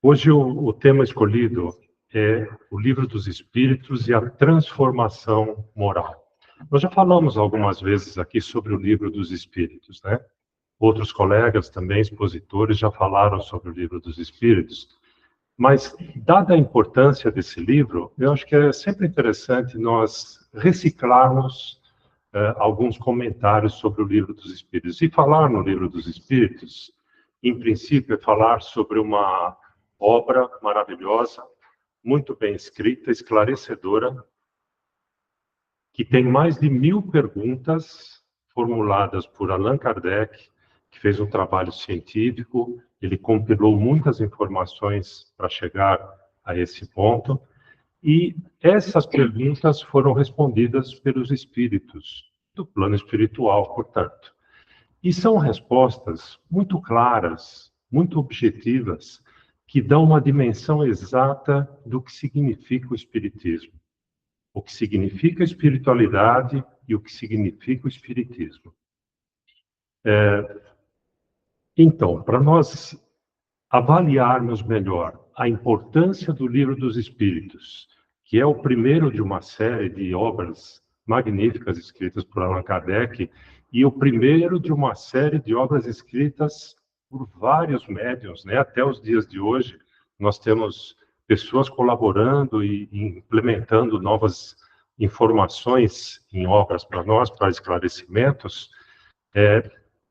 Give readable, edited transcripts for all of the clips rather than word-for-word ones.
Hoje o tema escolhido é o Livro dos Espíritos e a Transformação Moral. Nós já falamos algumas vezes aqui sobre o Livro dos Espíritos, né? Outros colegas também, expositores, já falaram sobre o Livro dos Espíritos. Mas, dada a importância desse livro, eu acho que é sempre interessante nós reciclarmos alguns comentários sobre o Livro dos Espíritos. E falar no Livro dos Espíritos, em princípio, é falar sobre uma obra maravilhosa, muito bem escrita, esclarecedora, que tem mais de 1000 perguntas formuladas por Allan Kardec, que fez um trabalho científico, ele compilou muitas informações para chegar a esse ponto, e essas perguntas foram respondidas pelos espíritos, do plano espiritual, portanto. E são respostas muito claras, muito objetivas, que dão uma dimensão exata do que significa o espiritismo, o que significa a espiritualidade e o que significa o espiritismo. Então, para nós avaliarmos melhor a importância do Livro dos Espíritos, que é o primeiro de uma série de obras magníficas escritas por Allan Kardec, e o primeiro de uma série de obras escritas por vários médiuns, né? Até os dias de hoje, nós temos pessoas colaborando e implementando novas informações em obras para nós, para esclarecimentos.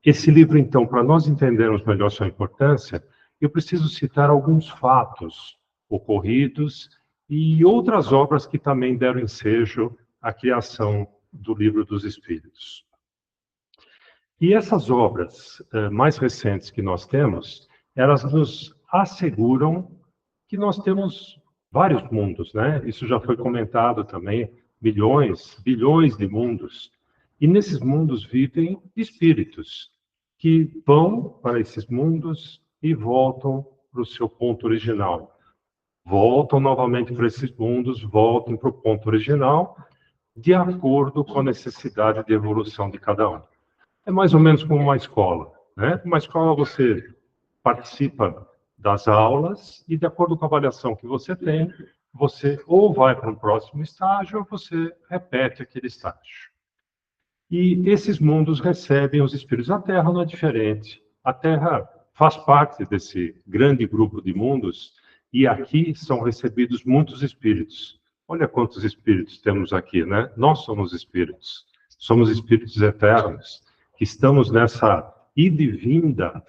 Esse livro, então, para nós entendermos melhor sua importância, eu preciso citar alguns fatos ocorridos e outras obras que também deram ensejo à criação do Livro dos Espíritos. E essas obras mais recentes que nós temos, elas nos asseguram que nós temos vários mundos, né? Isso já foi comentado também, milhões, bilhões de mundos. E nesses mundos vivem espíritos que vão para esses mundos e voltam para o seu ponto original. Voltam novamente para esses mundos, voltam para o ponto original, de acordo com a necessidade de evolução de cada um. É mais ou menos como uma escola, né? Uma escola você participa das aulas e, de acordo com a avaliação que você tem, você ou vai para um próximo estágio ou você repete aquele estágio. E esses mundos recebem os espíritos. A Terra não é diferente. A Terra faz parte desse grande grupo de mundos e aqui são recebidos muitos espíritos. Olha quantos espíritos temos aqui, né? Nós somos espíritos eternos, que estamos nessa ida e vinda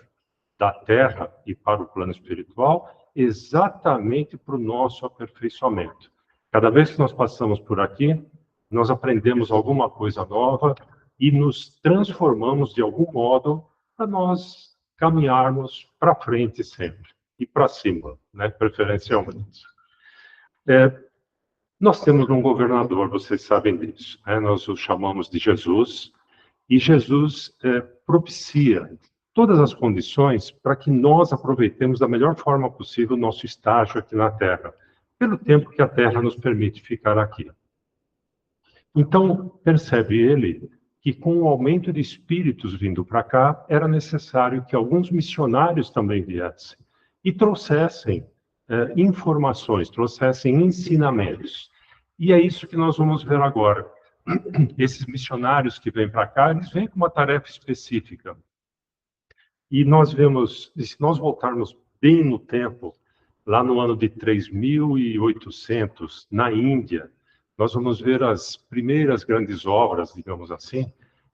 da Terra e para o plano espiritual, exatamente para o nosso aperfeiçoamento. Cada vez que nós passamos por aqui, nós aprendemos alguma coisa nova e nos transformamos de algum modo para nós caminharmos para frente sempre e para cima, né, preferencialmente. Nós temos um governador, vocês sabem disso, né? Nós o chamamos de Jesus, e Jesus propicia todas as condições para que nós aproveitemos da melhor forma possível o nosso estágio aqui na Terra, pelo tempo que a Terra nos permite ficar aqui. Então, percebe ele que com o aumento de espíritos vindo para cá, era necessário que alguns missionários também viessem e trouxessem informações, trouxessem ensinamentos. E é isso que nós vamos ver agora. Esses missionários que vêm para cá, eles vêm com uma tarefa específica. E nós vemos, se nós voltarmos bem no tempo, lá no ano de 3800, na Índia, nós vamos ver as primeiras grandes obras, digamos assim,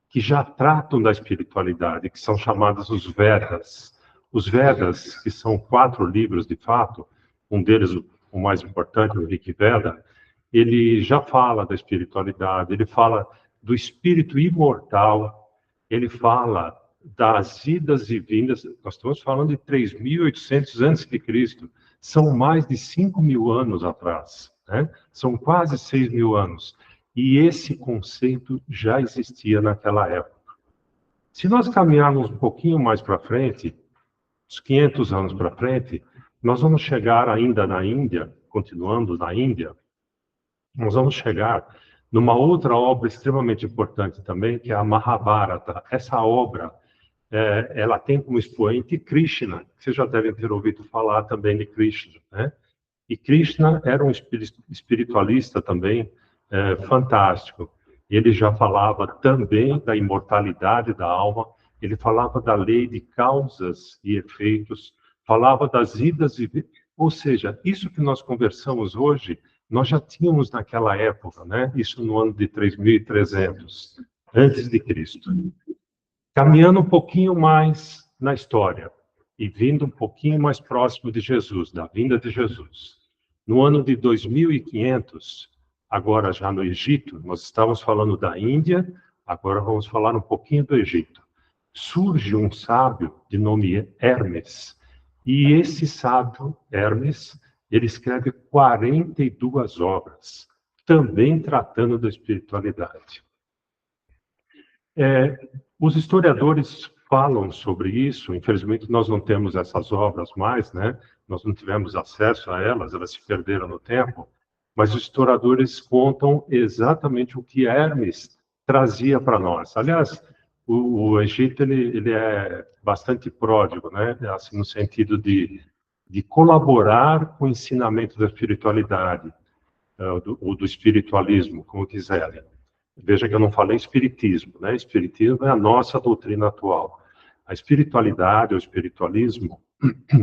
que já tratam da espiritualidade, que são chamadas os Vedas. Os Vedas, que são 4 livros de fato, um deles, o mais importante, o Rig Veda, ele já fala da espiritualidade, ele fala do espírito imortal, ele fala das idas e vindas. Nós estamos falando de 3.800 a.C., são mais de 5.000 anos atrás, né? São quase 6.000 anos. E esse conceito já existia naquela época. Se nós caminharmos um pouquinho mais para frente, uns 500 anos para frente, nós vamos chegar ainda na Índia, continuando na Índia, nós vamos chegar numa outra obra extremamente importante também, que é a Mahabharata. Essa obra, ela tem como expoente Krishna. Vocês já devem ter ouvido falar também de Krishna, né? E Krishna era um espiritualista também fantástico. Ele já falava também da imortalidade da alma, ele falava da lei de causas e efeitos, falava das idas e vindas. Ou seja, isso que nós conversamos hoje, nós já tínhamos naquela época, né? Isso no ano de 3300, antes de Cristo. Caminhando um pouquinho mais na história e vindo um pouquinho mais próximo de Jesus, da vinda de Jesus. No ano de 2500, agora já no Egito, nós estávamos falando da Índia, agora vamos falar um pouquinho do Egito. Surge um sábio de nome Hermes, e esse sábio, Hermes, ele escreve 42 obras, também tratando da espiritualidade. Os historiadores falam sobre isso, infelizmente nós não temos essas obras mais, né? Nós não tivemos acesso a elas, elas se perderam no tempo, mas os historiadores contam exatamente o que Hermes trazia para nós. Aliás, o Egito ele é bastante pródigo, né? Assim, no sentido de colaborar com o ensinamento da espiritualidade, ou do espiritualismo, como quiserem. Veja que eu não falei espiritismo, né? Espiritismo é a nossa doutrina atual. A espiritualidade, o espiritualismo,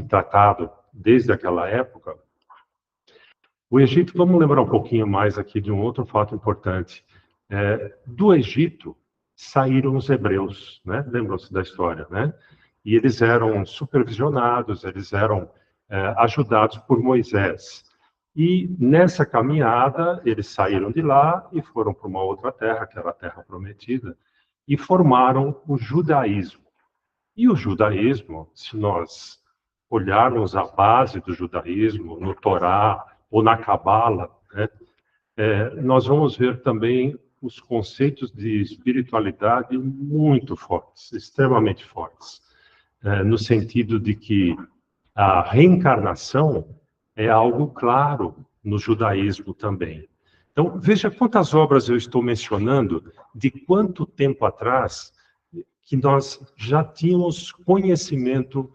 tratado desde aquela época. O Egito, vamos lembrar um pouquinho mais aqui de um outro fato importante. Do Egito saíram os hebreus, né? Lembram-se da história, né? E eles eram supervisionados, eles eram ajudados por Moisés. E nessa caminhada, eles saíram de lá e foram para uma outra terra, que era a Terra Prometida, e formaram o judaísmo. E o judaísmo, se nós olharmos a base do judaísmo, no Torá ou na Cabala, né, nós vamos ver também os conceitos de espiritualidade muito fortes, extremamente fortes, no sentido de que a reencarnação é algo claro no judaísmo também. Então, veja quantas obras eu estou mencionando, de quanto tempo atrás que nós já tínhamos conhecimento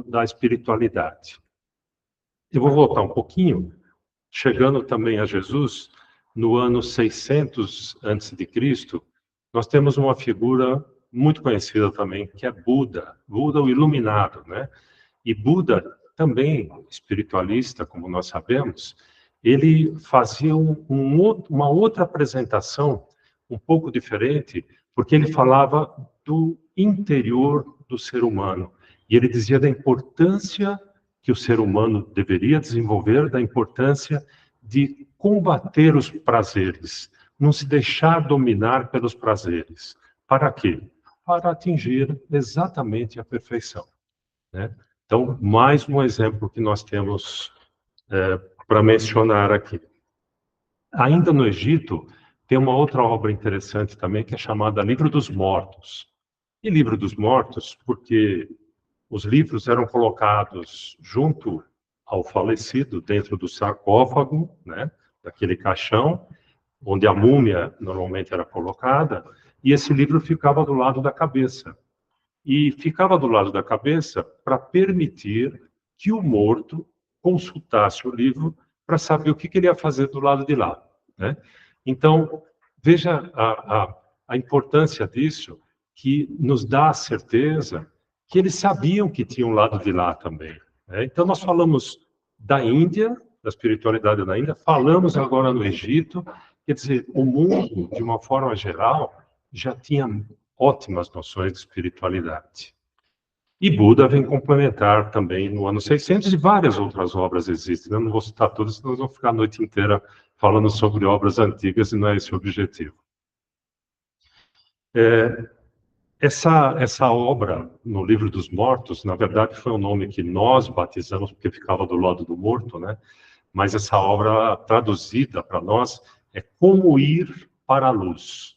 da espiritualidade. Eu vou voltar um pouquinho, chegando também a Jesus, no ano 600 a.C., nós temos uma figura muito conhecida também, que é Buda, Buda o Iluminado, né? E Buda, também espiritualista, como nós sabemos, ele fazia uma outra apresentação, um pouco diferente, porque ele falava do interior do ser humano. E ele dizia da importância que o ser humano deveria desenvolver, da importância de combater os prazeres, não se deixar dominar pelos prazeres. Para quê? Para atingir exatamente a perfeição, né? Então, mais um exemplo que nós temos para mencionar aqui. Ainda no Egito, tem uma outra obra interessante também, que é chamada Livro dos Mortos. E Livro dos Mortos, porque os livros eram colocados junto ao falecido, dentro do sarcófago, né, daquele caixão, onde a múmia normalmente era colocada, e esse livro ficava do lado da cabeça. E ficava do lado da cabeça para permitir que o morto consultasse o livro para saber o que ele ia fazer do lado de lá, né? Então, veja a importância disso, que nos dá a certeza que eles sabiam que tinha um lado de lá também, né? Então, nós falamos da Índia, da espiritualidade da Índia, falamos agora no Egito, quer dizer, o mundo, de uma forma geral, já tinha ótimas noções de espiritualidade. E Buda vem complementar também no ano 600, e várias outras obras existem. Eu não vou citar todas, senão nós vamos ficar a noite inteira falando sobre obras antigas, e não é esse o objetivo. Essa obra, no Livro dos Mortos, na verdade foi o nome que nós batizamos, porque ficava do lado do morto, né? Mas essa obra, traduzida para nós, é Como Ir para a Luz.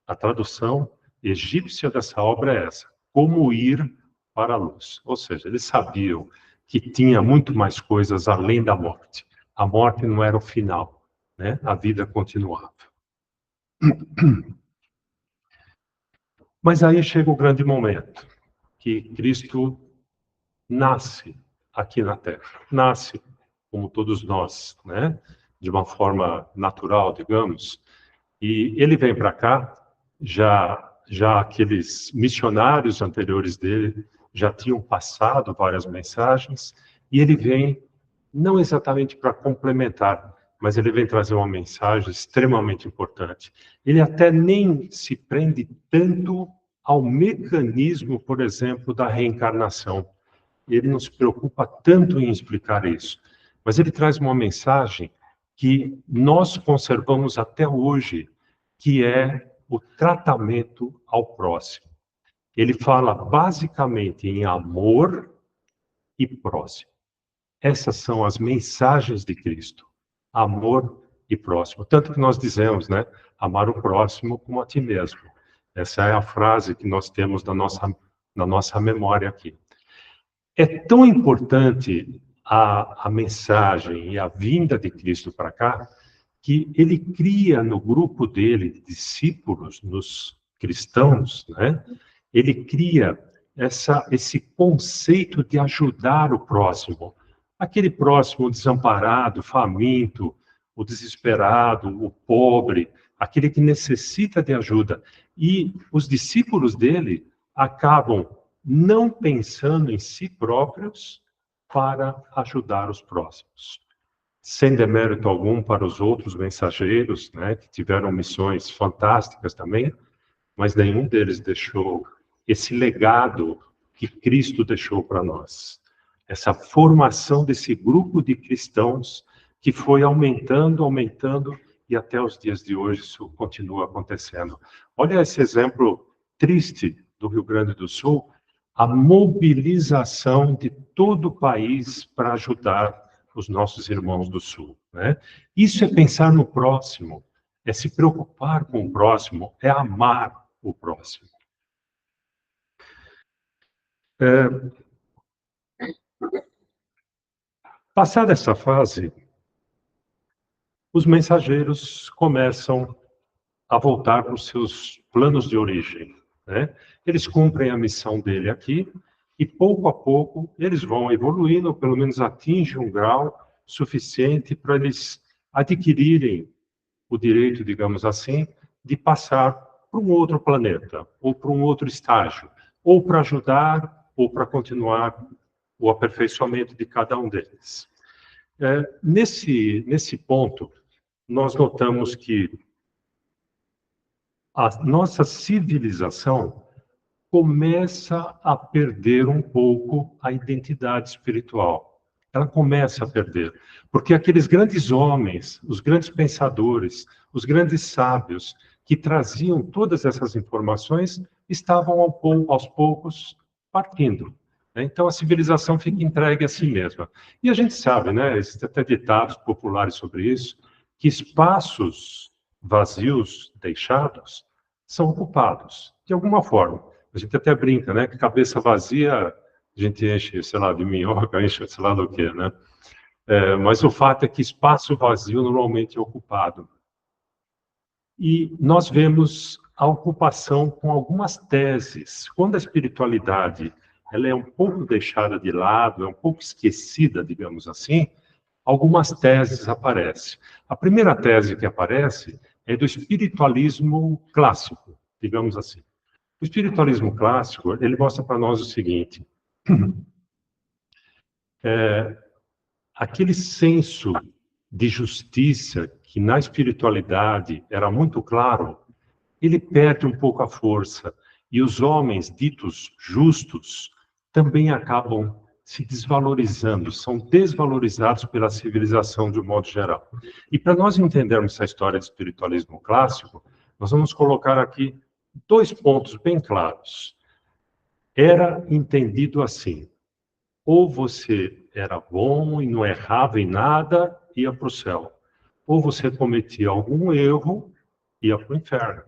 A tradução egípcia dessa obra é essa: Como Ir para a Luz. Ou seja, eles sabiam que tinha muito mais coisas além da morte. A morte não era o final, né? A vida continuava. Mas aí chega o grande momento. que Cristo nasce aqui na Terra. Nasce, como todos nós, né? De uma forma natural, digamos. E ele vem para cá, já aqueles missionários anteriores dele já tinham passado várias mensagens, e ele vem não exatamente para complementar, mas ele vem trazer uma mensagem extremamente importante. Ele até nem se prende tanto ao mecanismo, por exemplo, da reencarnação. Ele não se preocupa tanto em explicar isso, mas ele traz uma mensagem que nós conservamos até hoje, que é o tratamento ao próximo. Ele fala basicamente em amor e próximo. Essas são as mensagens de Cristo. Amor e próximo. Tanto que nós dizemos, né? Amar o próximo como a ti mesmo. Essa é a frase que nós temos na nossa memória aqui. É tão importante a mensagem e a vinda de Cristo para cá, que ele cria no grupo dele, de discípulos, nos cristãos, né? Ele cria esse conceito de ajudar o próximo. Aquele próximo desamparado, faminto, o desesperado, o pobre, aquele que necessita de ajuda. E os discípulos dele acabam não pensando em si próprios para ajudar os próximos. Sem demérito algum para os outros mensageiros, né, que tiveram missões fantásticas também, mas nenhum deles deixou esse legado que Cristo deixou para nós. Essa formação desse grupo de cristãos que foi aumentando, e até os dias de hoje isso continua acontecendo. Olha esse exemplo triste do Rio Grande do Sul, a mobilização de todo o país para ajudar os nossos irmãos do Sul, né? Isso é pensar no próximo, é se preocupar com o próximo, é amar o próximo. Passada essa fase, os mensageiros começam a voltar para os seus planos de origem, né? Eles cumprem a missão dele aqui e, pouco a pouco, eles vão evoluindo, ou pelo menos atingem um grau suficiente para eles adquirirem o direito, digamos assim, de passar para um outro planeta, ou para um outro estágio, ou para ajudar, ou para continuar o aperfeiçoamento de cada um deles. Nesse ponto, nós notamos que a nossa civilização começa a perder um pouco a identidade espiritual. Ela começa a perder, porque aqueles grandes homens, os grandes pensadores, os grandes sábios que traziam todas essas informações estavam aos poucos partindo. Então a civilização fica entregue a si mesma. E a gente sabe, né, existem até ditados populares sobre isso, que espaços vazios deixados são ocupados, de alguma forma. A gente até brinca, né, que cabeça vazia a gente enche, sei lá, de minhoca, enche, sei lá do que, né? Mas o fato é que espaço vazio normalmente é ocupado. E nós vemos a ocupação com algumas teses. Quando a espiritualidade ela é um pouco deixada de lado, é um pouco esquecida, digamos assim, algumas teses aparecem. A primeira tese que aparece é do espiritualismo clássico, digamos assim. O espiritualismo clássico, ele mostra para nós o seguinte: aquele senso de justiça que na espiritualidade era muito claro, ele perde um pouco a força. E os homens ditos justos também acabam se desvalorizando, são desvalorizados pela civilização de um modo geral. E para nós entendermos essa história de espiritualismo clássico, nós vamos colocar aqui 2 pontos bem claros. Era entendido assim: ou você era bom e não errava em nada, ia para o céu. Ou você cometia algum erro, ia para o inferno.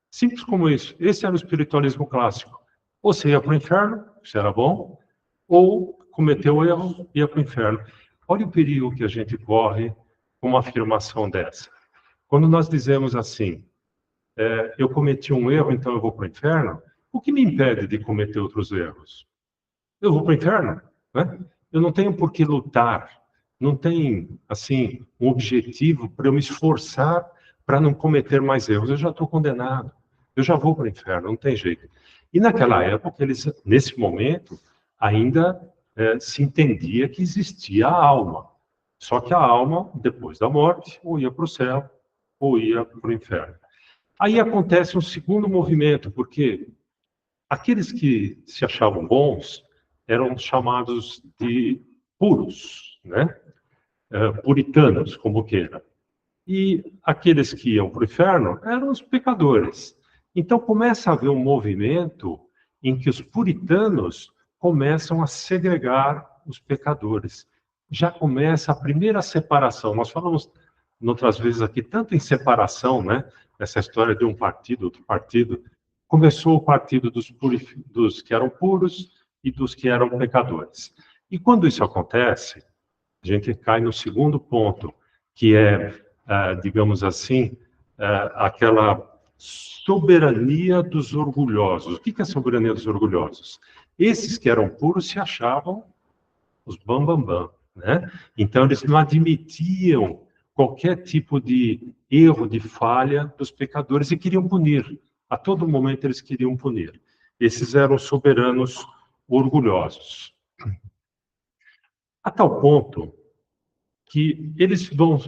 Simples como isso. Esse era o espiritualismo clássico. Ou você ia para o inferno, você era bom, ou cometeu erro, ia para o inferno. Olha o perigo que a gente corre com uma afirmação dessa. Quando nós dizemos assim, eu cometi um erro, então eu vou para o inferno, O que me impede de cometer outros erros? Eu vou para o inferno, né? Eu não tenho por que lutar, não tem, assim, um objetivo para eu me esforçar para não cometer mais erros. Eu já estou condenado, eu já vou para o inferno, não tem jeito. E naquela época, nesse momento, ainda se entendia que existia a alma. Só que a alma, depois da morte, ou ia para o céu, ou ia para o inferno. Aí acontece um segundo movimento, porque aqueles que se achavam bons eram chamados de puros, né? Puritanos, como queira. E aqueles que iam para o inferno eram os pecadores. Então começa a haver um movimento em que os puritanos começam a segregar os pecadores. Já começa a primeira separação. Nós falamos outras vezes aqui tanto em separação, né? Essa história de um partido, outro partido. Começou o partido dos que eram puros e dos que eram pecadores. E quando isso acontece, a gente cai no segundo ponto, que é, digamos assim, aquela soberania dos orgulhosos. O que é a soberania dos orgulhosos? Esses que eram puros se achavam os bambambam, né? Então, eles não admitiam qualquer tipo de erro, de falha dos pecadores e queriam punir. A todo momento eles queriam punir. Esses eram soberanos orgulhosos. A tal ponto que eles vão,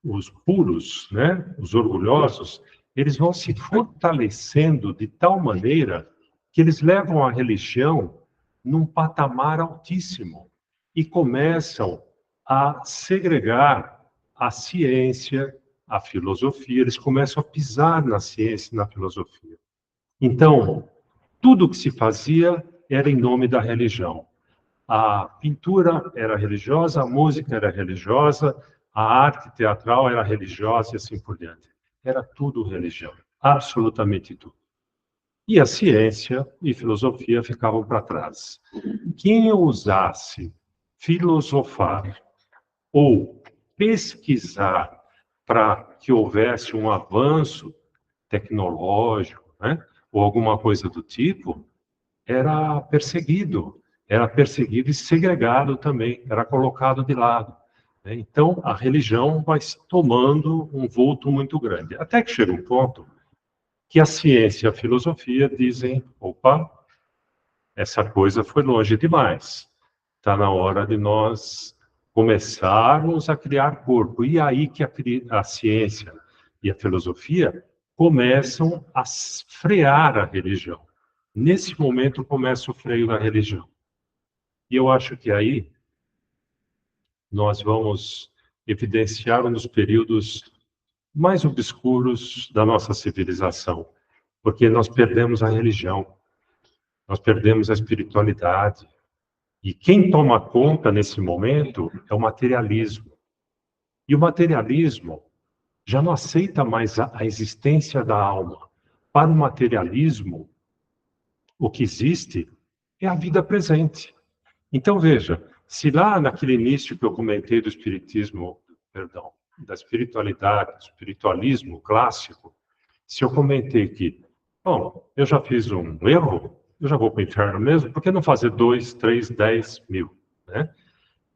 os puros, né, os orgulhosos, eles vão se fortalecendo de tal maneira que eles levam a religião num patamar altíssimo e começam a segregar a ciência, a filosofia, eles começam a pisar na ciência e na filosofia. Então, tudo que se fazia era em nome da religião. A pintura era religiosa, a música era religiosa, a arte teatral era religiosa e assim por diante. Era tudo religião, absolutamente tudo. E a ciência e filosofia ficavam para trás. Quem ousasse filosofar ou pesquisar para que houvesse um avanço tecnológico, né, ou alguma coisa do tipo, era perseguido e segregado também, era colocado de lado. Né? Então, a religião vai tomando um vulto muito grande. Até que chega um ponto que a ciência e a filosofia dizem, opa, essa coisa foi longe demais. Está na hora de nós começarmos a criar corpo. E aí que a ciência e a filosofia começam a frear a religião. Nesse momento começa o freio da religião. E eu acho que aí nós vamos evidenciar um dos períodos mais obscuros da nossa civilização, porque nós perdemos a religião, nós perdemos a espiritualidade. E quem toma conta nesse momento é o materialismo. E o materialismo já não aceita mais a existência da alma. Para o materialismo, o que existe é a vida presente. Então, veja, se lá naquele início que eu comentei do espiritismo, perdão, da espiritualidade, do espiritualismo clássico, se eu comentei que, bom, eu já fiz um erro, eu já vou para o inferno mesmo, por que não fazer 2, 3, 10 mil? Né?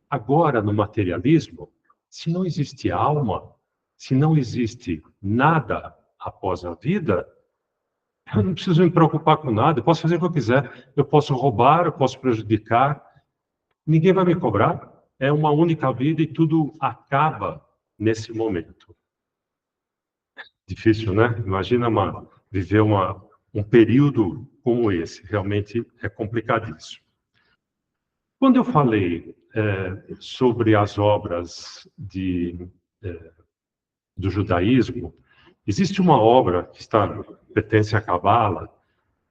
Agora, no materialismo, se não existe alma, se não existe nada após a vida, eu não preciso me preocupar com nada, eu posso fazer o que eu quiser, eu posso roubar, eu posso prejudicar, ninguém vai me cobrar, é uma única vida e tudo acaba nesse momento. Difícil, né? Imagina viver um período como esse, realmente é complicadíssimo. Quando eu falei sobre as obras do judaísmo, existe uma obra que pertence à Cabala,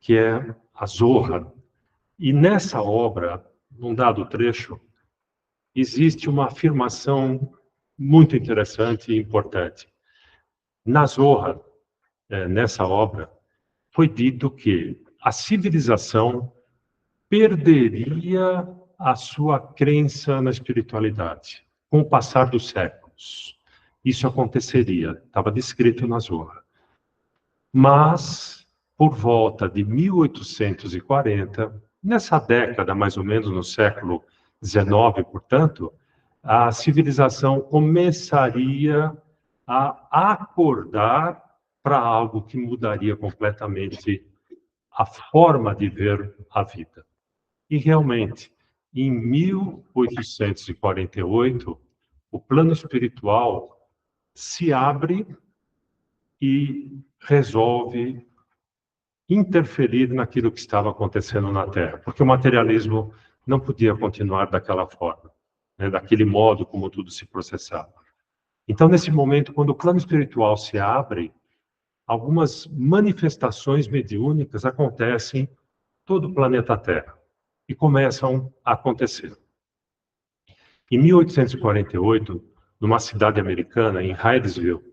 que é a Zohar. E nessa obra, num dado trecho, existe uma afirmação muito interessante e importante. Na Zohar, nessa obra, foi dito que a civilização perderia a sua crença na espiritualidade com o passar dos séculos. Isso aconteceria, estava descrito na Zohar. Mas por volta de 1840, nessa década, mais ou menos no século XIX, portanto, a civilização começaria a acordar para algo que mudaria completamente a forma de ver a vida. E realmente, em 1848, o plano espiritual se abre e resolve interferir naquilo que estava acontecendo na Terra, porque o materialismo não podia continuar daquela forma, né, daquele modo como tudo se processava. Então, nesse momento, quando o plano espiritual se abre, algumas manifestações mediúnicas acontecem em todo o planeta Terra e começam a acontecer. Em 1848, numa cidade americana, em Hydesville,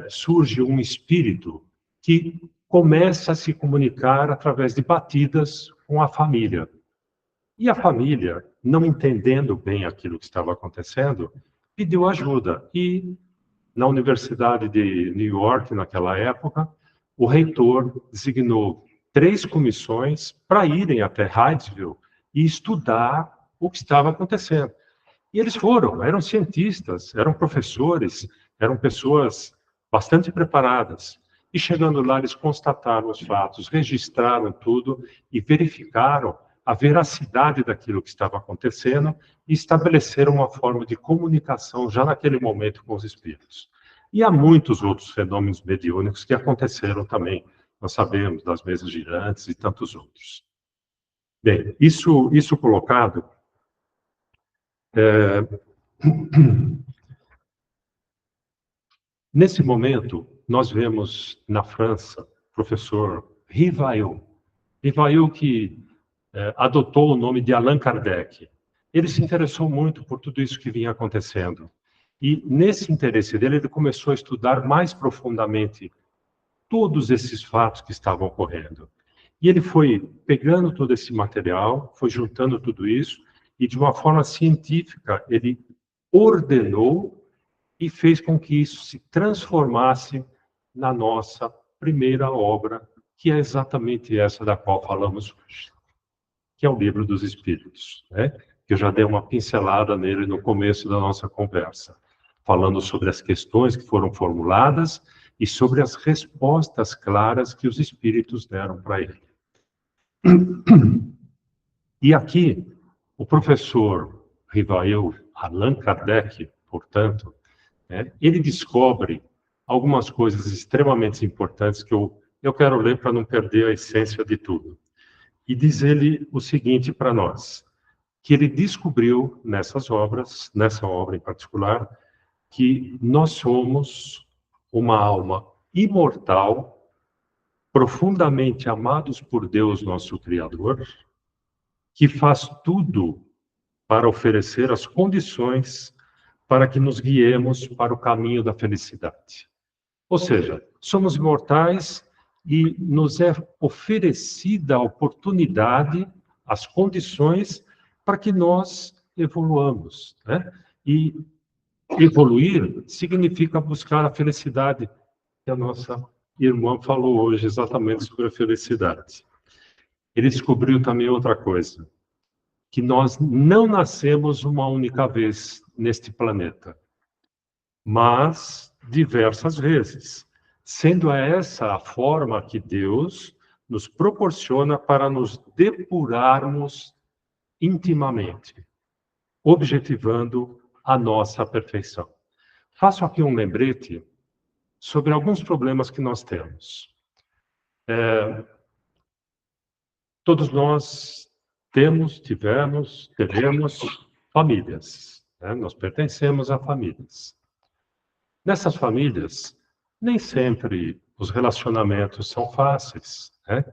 surge um espírito que começa a se comunicar através de batidas com a família. E a família, não entendendo bem aquilo que estava acontecendo, pediu ajuda. E na Universidade de New York, naquela época, o reitor designou 3 comissões para irem até Hydesville e estudar o que estava acontecendo. E eles foram, eram cientistas, eram professores, eram pessoas bastante preparadas. E chegando lá, eles constataram os fatos, registraram tudo e verificaram a veracidade daquilo que estava acontecendo e estabeleceram uma forma de comunicação já naquele momento com os espíritos. E há muitos outros fenômenos mediúnicos que aconteceram também. Nós sabemos das mesas girantes e tantos outros. Bem, isso colocado, nesse momento, nós vemos na França o professor Rivail. Rivail que adotou o nome de Allan Kardec. Ele se interessou muito por tudo isso que vinha acontecendo. E nesse interesse dele, ele começou a estudar mais profundamente todos esses fatos que estavam ocorrendo. E ele foi pegando todo esse material, foi juntando tudo isso, e de uma forma científica, ele ordenou e fez com que isso se transformasse na nossa primeira obra, que é exatamente essa da qual falamos hoje, que é o Livro dos Espíritos, né? Que eu já dei uma pincelada nele no começo da nossa conversa, falando sobre as questões que foram formuladas e sobre as respostas claras que os espíritos deram para ele. E aqui, o professor Rivail, Allan Kardec, portanto, ele descobre algumas coisas extremamente importantes que eu quero ler para não perder a essência de tudo. E diz ele o seguinte para nós, que ele descobriu nessas obras, nessa obra em particular, que nós somos uma alma imortal, profundamente amados por Deus, nosso Criador, que faz tudo para oferecer as condições para que nos guiemos para o caminho da felicidade. Ou seja, somos imortais e nos é oferecida a oportunidade, as condições para que nós evoluamos, né? E evoluir significa buscar a felicidade, que a nossa irmã falou hoje exatamente sobre a felicidade. Ele descobriu também outra coisa, que nós não nascemos uma única vez neste planeta, mas diversas vezes, sendo essa a forma que Deus nos proporciona para nos depurarmos intimamente, objetivando a nossa perfeição. Faço aqui um lembrete sobre alguns problemas que nós temos. Todos nós tivemos famílias, né? Nós pertencemos a famílias. Nessas famílias, nem sempre os relacionamentos são fáceis, né?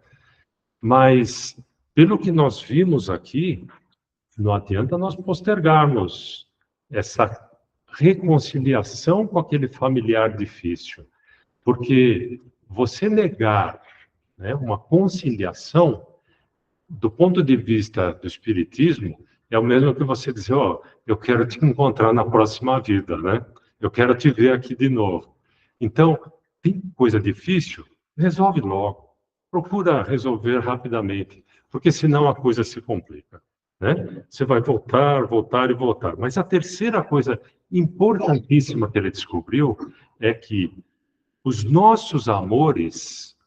Mas, pelo que nós vimos aqui, não adianta nós postergarmos essa reconciliação com aquele familiar difícil, porque você negar, né, uma conciliação, do ponto de vista do espiritismo, é o mesmo que você dizer, eu quero te encontrar na próxima vida, né? Eu quero te ver aqui de novo. Então, tem coisa difícil, resolve logo. procura resolver rapidamente, porque senão a coisa se complica, né? Você vai voltar, voltar e voltar. Mas a terceira coisa importantíssima que ele descobriu é que os nossos amores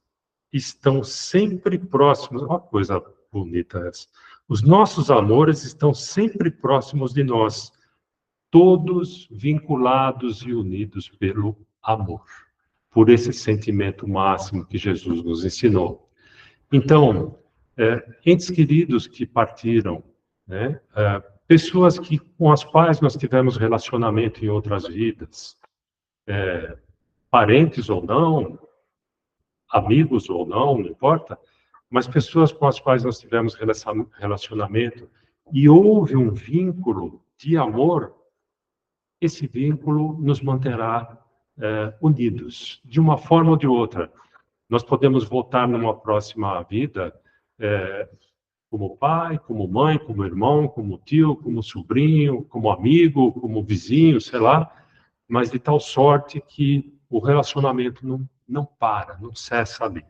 estão sempre próximos. Uma coisa bonita essa. Os nossos amores estão sempre próximos de nós, todos vinculados e unidos pelo amor, por esse sentimento máximo que Jesus nos ensinou. Então, entes queridos que partiram, né? Pessoas com as quais nós tivemos relacionamento em outras vidas, parentes ou não, amigos ou não, não importa, mas pessoas com as quais nós tivemos relacionamento e houve um vínculo de amor, esse vínculo nos manterá unidos, de uma forma ou de outra. Nós podemos voltar numa próxima vida como pai, como mãe, como irmão, como tio, como sobrinho, como amigo, como vizinho, sei lá, mas de tal sorte que o relacionamento não para, não cessa ali.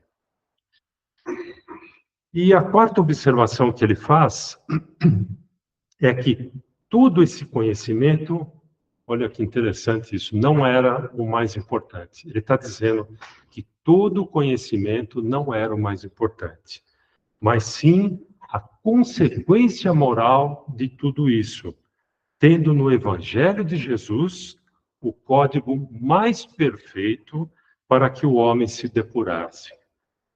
E a quarta observação que ele faz é que todo esse conhecimento, olha que interessante isso, não era o mais importante. Ele está dizendo que todo o conhecimento não era o mais importante, mas sim a consequência moral de tudo isso, tendo no Evangelho de Jesus o código mais perfeito para que o homem se depurasse,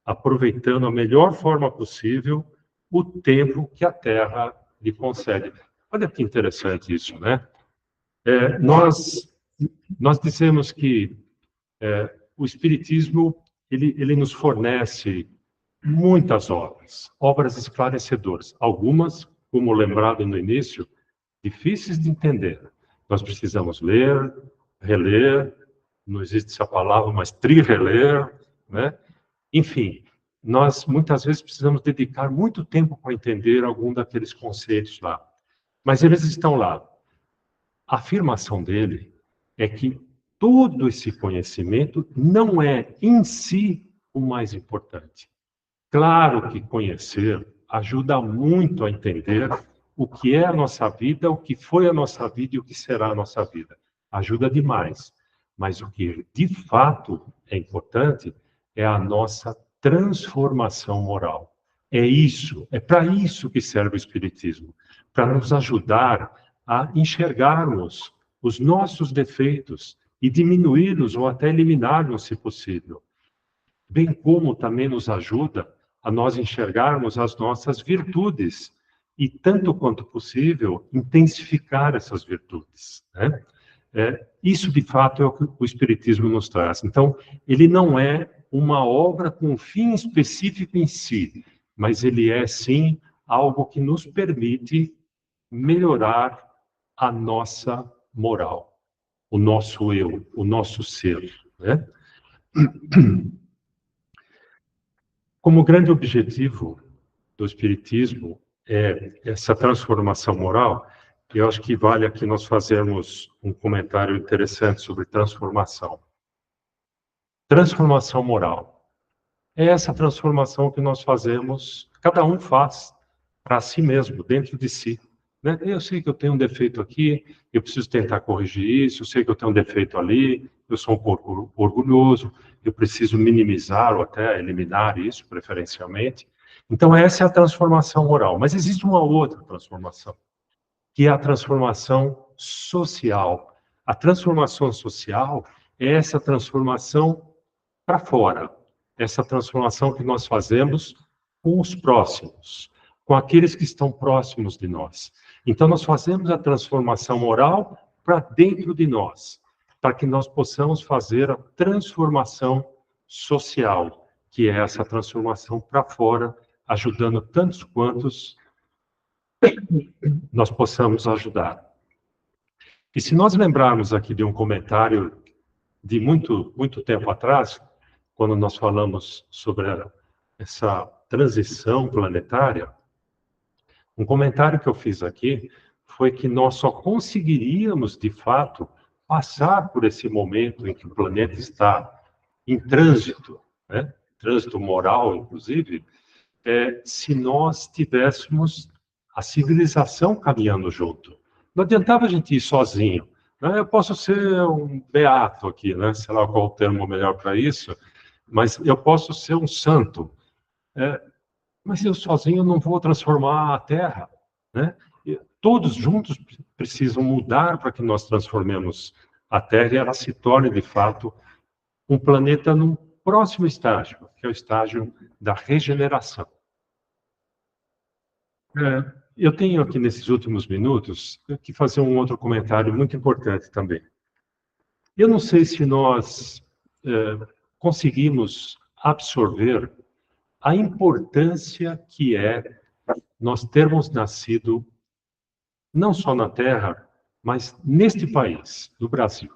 aproveitando a melhor forma possível o tempo que a Terra lhe concede. Olha que interessante isso, né? Nós dizemos que o Espiritismo ele nos fornece muitas obras esclarecedoras. Algumas, como lembrado no início, difíceis de entender. Nós precisamos ler, reler, não existe essa palavra, mas tri-reler, né? Enfim, nós muitas vezes precisamos dedicar muito tempo para entender algum daqueles conceitos lá. Mas eles estão lá. A afirmação dele é que todo esse conhecimento não é em si o mais importante. Claro que conhecer ajuda muito a entender o que é a nossa vida, o que foi a nossa vida e o que será a nossa vida. Ajuda demais. Mas o que de fato é importante é a nossa transformação moral. É isso, é para isso que serve o Espiritismo, para nos ajudar a enxergarmos os nossos defeitos e diminuí-los ou até eliminá-los, se possível. Bem como também nos ajuda a nós enxergarmos as nossas virtudes e, tanto quanto possível, intensificar essas virtudes, né? Isso, de fato, é o que o Espiritismo nos traz. Então, ele não é uma obra com fim específico em si, mas ele é, sim, algo que nos permite melhorar a nossa moral, o nosso eu, o nosso ser, né? Como grande objetivo do Espiritismo é essa transformação moral, eu acho que vale aqui nós fazermos um comentário interessante sobre transformação. Transformação moral é essa transformação que nós fazemos, cada um faz para si mesmo, dentro de si. Né? Eu sei que eu tenho um defeito aqui, eu preciso tentar corrigir isso, eu sei que eu tenho um defeito ali, eu sou um pouco orgulhoso, eu preciso minimizar ou até eliminar isso, preferencialmente. Então, essa é a transformação moral. Mas existe uma outra transformação, que é a transformação social. A transformação social é essa transformação para fora, essa transformação que nós fazemos com os próximos, com aqueles que estão próximos de nós. Então, nós fazemos a transformação moral para dentro de nós, para que nós possamos fazer a transformação social, que é essa transformação para fora, ajudando tantos quantos nós possamos ajudar. E se nós lembrarmos aqui de um comentário de muito tempo atrás, quando nós falamos sobre essa transição planetária, um comentário que eu fiz aqui foi que nós só conseguiríamos, de fato, passar por esse momento em que o planeta está em trânsito, né? trânsito moral, inclusive, se nós tivéssemos a civilização caminhando junto. Não adiantava a gente ir sozinho. Né? Eu posso ser um beato aqui, né? Sei lá qual o termo melhor para isso, mas eu posso ser um santo. Mas eu sozinho não vou transformar a Terra. Né? E todos juntos precisam mudar para que nós transformemos a Terra e ela se torne, de fato, um planeta num próximo estágio, que é o estágio da regeneração. Eu tenho aqui, nesses últimos minutos, que fazer um outro comentário muito importante também. Eu não sei se nós conseguimos absorver a importância que é nós termos nascido não só na Terra, mas neste país, no Brasil.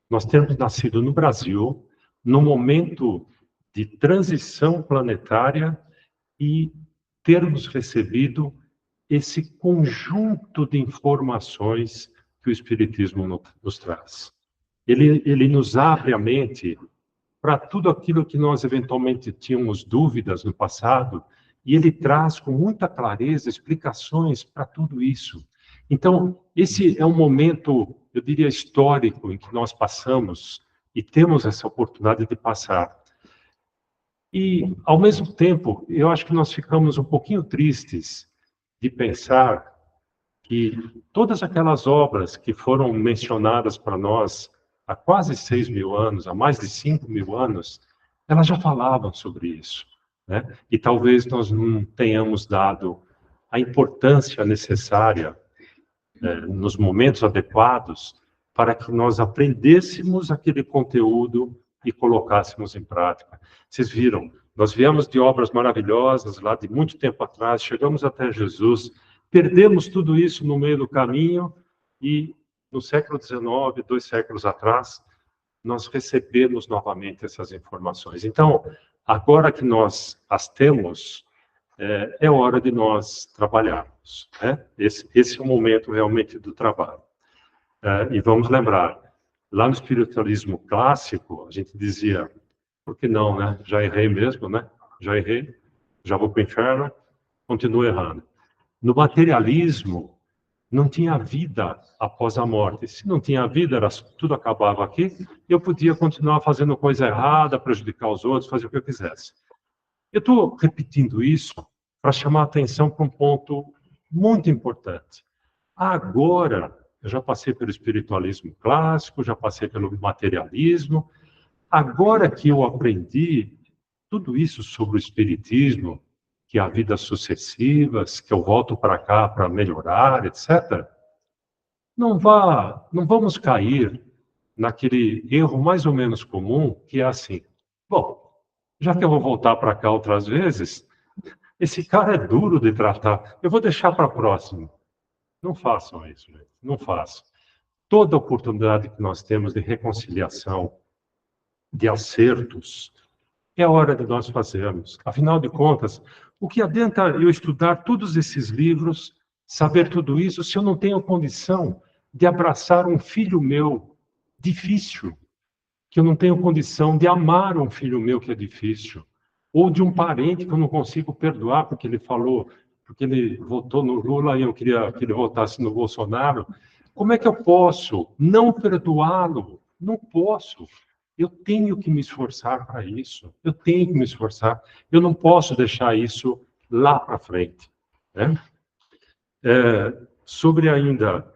Nós temos nascido no Brasil, num momento de transição planetária e termos recebido esse conjunto de informações que o Espiritismo nos traz. Ele nos abre a mente para tudo aquilo que nós eventualmente tínhamos dúvidas no passado, e ele traz com muita clareza explicações para tudo isso. Então, esse é um momento, eu diria, histórico em que nós passamos e temos essa oportunidade de passar. E, ao mesmo tempo, eu acho que nós ficamos um pouquinho tristes de pensar que todas aquelas obras que foram mencionadas para nós há quase 6.000 anos, há mais de 5.000 anos, elas já falavam sobre isso. Né? E talvez nós não tenhamos dado a importância necessária nos momentos adequados para que nós aprendêssemos aquele conteúdo e colocássemos em prática. Vocês viram, nós viemos de obras maravilhosas lá de muito tempo atrás, chegamos até Jesus, perdemos tudo isso no meio do caminho e no século XIX, 2 séculos atrás, nós recebemos novamente essas informações. Então, agora que nós as temos, é hora de nós trabalharmos. Né? Esse é o momento realmente do trabalho. E vamos lembrar, lá no espiritualismo clássico, a gente dizia, por que não, né? Já errei mesmo, né? Já errei, já vou para o inferno, continuo errando. No materialismo, não tinha vida após a morte. Se não tinha vida, tudo acabava aqui, eu podia continuar fazendo coisa errada, prejudicar os outros, fazer o que eu quisesse. Eu estou repetindo isso para chamar a atenção para um ponto muito importante. Agora, eu já passei pelo espiritualismo clássico, já passei pelo materialismo, agora que eu aprendi tudo isso sobre o espiritismo, que há vidas sucessivas, que eu volto para cá para melhorar, etc., não vamos cair naquele erro mais ou menos comum, que é assim, bom, já que eu vou voltar para cá outras vezes, esse cara é duro de tratar, eu vou deixar para a próxima. Não façam isso, gente. Não façam. Toda oportunidade que nós temos de reconciliação, de acertos, é hora de nós fazermos. Afinal de contas, o que adianta eu estudar todos esses livros, saber tudo isso, se eu não tenho condição de abraçar um filho meu difícil, que eu não tenho condição de amar um filho meu que é difícil, ou de um parente que eu não consigo perdoar porque ele falou, porque ele votou no Lula e eu queria que ele votasse no Bolsonaro. Como é que eu posso não perdoá-lo? Não posso. Eu tenho que me esforçar para isso. Eu tenho que me esforçar. Eu não posso deixar isso lá para frente. Né? Sobre ainda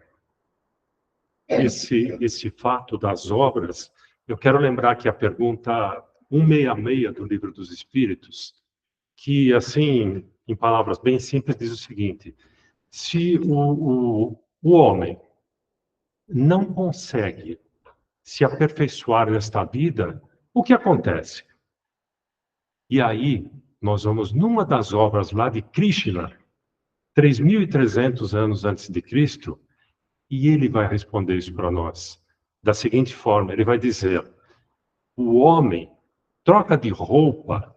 esse fato das obras, eu quero lembrar que a pergunta 166 do Livro dos Espíritos, que, assim, em palavras bem simples, diz o seguinte: se o homem não consegue se aperfeiçoar nesta vida, o que acontece? E aí, nós vamos numa das obras lá de Krishna, 3.300 anos antes de Cristo, e ele vai responder isso para nós. Da seguinte forma, ele vai dizer: o homem troca de roupa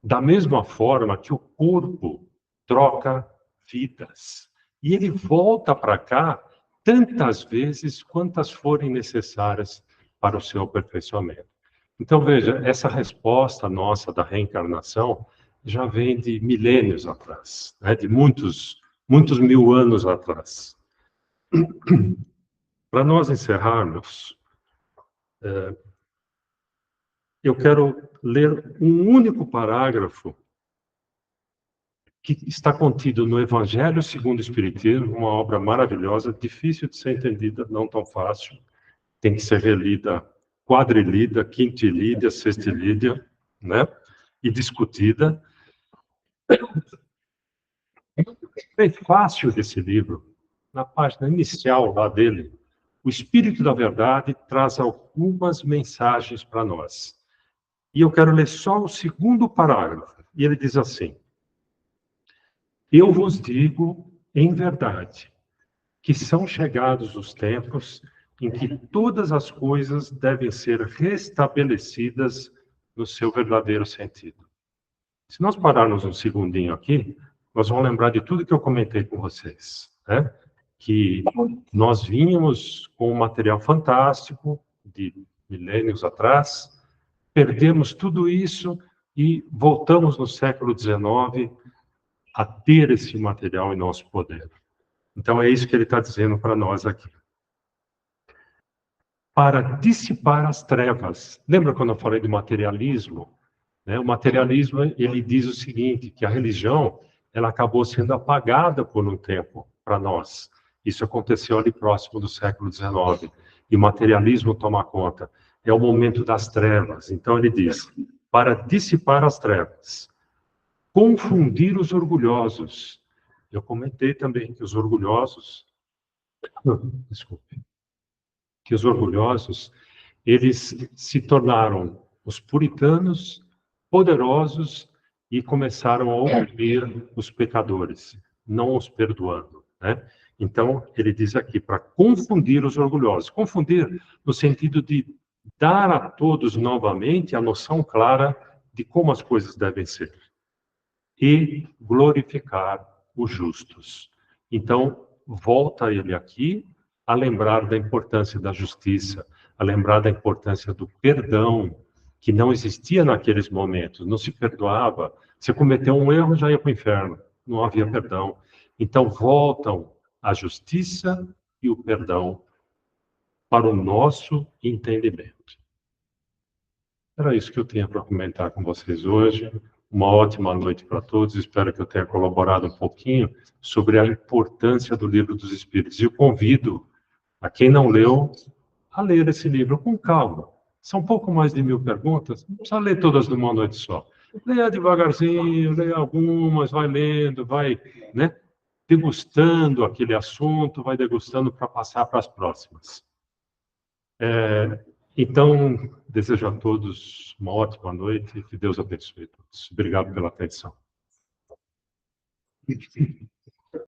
da mesma forma que o corpo troca vidas. E ele volta para cá tantas vezes quantas forem necessárias para o seu aperfeiçoamento. Então, veja, essa resposta nossa da reencarnação já vem de milênios atrás, né? De muitos, muitos mil anos atrás. Para nós encerrarmos, eu quero ler um único parágrafo que está contido no Evangelho segundo o Espiritismo, uma obra maravilhosa, difícil de ser entendida, não tão fácil, tem que ser relida, quadrilida, quintilida, sextilida, né? E discutida. Bem fácil desse livro, na página inicial lá dele, o Espírito da Verdade traz algumas mensagens para nós. E eu quero ler só o segundo parágrafo. E ele diz assim: eu vos digo em verdade que são chegados os tempos em que todas as coisas devem ser restabelecidas no seu verdadeiro sentido. Se nós pararmos um segundinho aqui, nós vamos lembrar de tudo que eu comentei com vocês, né? Que nós vínhamos com um material fantástico de milênios atrás, perdemos tudo isso e voltamos no século XIX a ter esse material em nosso poder. Então é isso que ele está dizendo para nós aqui. Para dissipar as trevas. Lembra quando eu falei do materialismo? O materialismo, ele diz o seguinte, que a religião, ela acabou sendo apagada por um tempo para nós. Isso aconteceu ali próximo do século XIX. E o materialismo toma conta. É o momento das trevas. Então ele diz, para dissipar as trevas, confundir os orgulhosos. Eu comentei também que os orgulhosos, desculpe, que os orgulhosos, eles se tornaram os puritanos poderosos e começaram a oprimir os pecadores, não os perdoando, né? Então, ele diz aqui, para confundir os orgulhosos. Confundir no sentido de dar a todos novamente a noção clara de como as coisas devem ser. E glorificar os justos. Então, volta ele aqui a lembrar da importância da justiça, a lembrar da importância do perdão, que não existia naqueles momentos, não se perdoava. Você cometeu um erro, já ia para o inferno, não havia perdão. Então, voltam a justiça e o perdão para o nosso entendimento. Era isso que eu tinha para comentar com vocês hoje. Uma ótima noite para todos. Espero que eu tenha colaborado um pouquinho sobre a importância do Livro dos Espíritos. E eu convido a quem não leu a ler esse livro com calma. São pouco mais de 1000 perguntas, não precisa ler todas numa noite só. Leia devagarzinho, leia algumas, vai lendo, vai, né, degustando aquele assunto, vai degustando para passar para as próximas. Então, desejo a todos uma ótima noite e que Deus abençoe a todos. Obrigado pela atenção.